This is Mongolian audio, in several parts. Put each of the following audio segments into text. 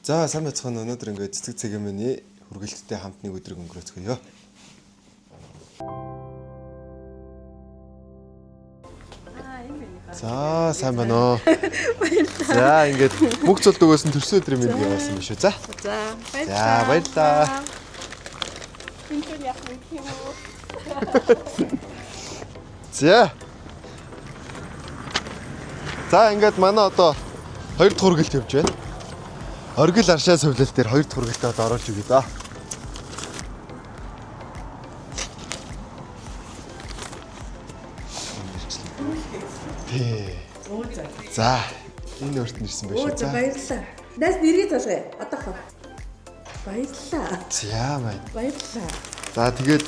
За сайн байцгаана. Өнөөдөр ингээд цэцэг цэгийн хүргэлттэй хамт нэг өдрийг өнгөрөөцгөөё. За сайн байна уу? За ингээд мөнх цолд өгөөсөн төрсөн өдрийн мэнд яваасан юм шүү. За баярлалаа. За ингээд манай одоо 2 дахь хүргэлт явж байна. Оргил аршаа сувлал дээр 2 дахь хүргэлтээ одоо оруулж өгье да. За энэ өрт нэрсэн байх шүү. За баярлалаа. Нас нэрийг залгая. Одоохоо. Баярлалаа. За баярлалаа. За тэгээд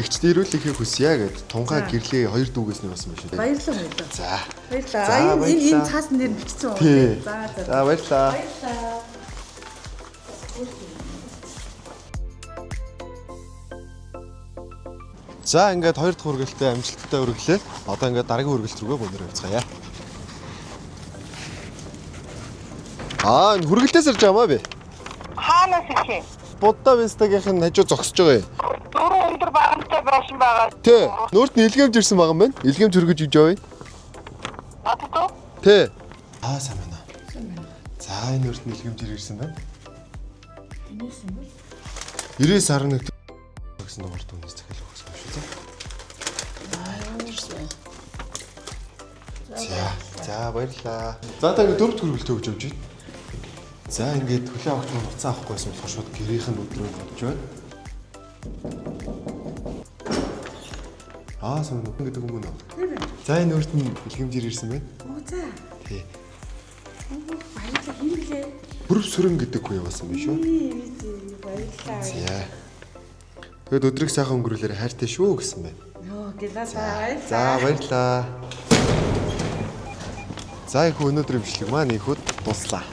игчтэй ирүүлэхийг хүсье гэд тунгаа гэрлээ 2 дүүгээс нь басан байх шүү. Баярлалаа. За. Баярлалаа. Энэ цаасан дээр бичсэн үү? За баярлалаа. Баярлалаа. За ингээд 2 дахь хүргэлтээ амжилттай өргөлөө. Одоо ингээд дараагийн хүргэлт рүүгээ бөөнөр явцгаая. Энэ хүргэлтээс ирж байгаа маа би. Хаанаас ирэх юм? Будда Вистагийнх нь хажуу зогсож байгаа юм. 4 өндөр багантай байсан байгаа. Тий. Нүрт нь илгээмж ирсэн байгаа юм байна. Илгээмж өргөж иж явъя. Атото? Тий. Сайн байна. За энэ нүрт нь илгээмж ирсэн байна. Энэс юм бол 90.1 гэсэн дугаарт үнээс захиалах гэсэн шүү дээ. За баярлалаа. За та ингээд 4 дахь хүргэлт өгч явж байна. За ингээд төлөө авах нь уцаа авахгүйсэн болохоор шууд гэрийнх нь өдрөө бодож байна. Сайн нүгэн гэдэг юм уу? За энэ нүрт нь илгээмжээр ирсэн байна. за. Тий. Баярлалаа. Хин блэ? Бүрв сүрэн гэдэг хүн яваасан биш үү? Баярлалаа. За. Тэгэд өдрийг сайхан өнгөрүүлээрэ хайртай шүү гэсэн байна. Гэлээ. За баярлалаа. За их өнөөдөр имжлэг маань ихүүд дуслаа.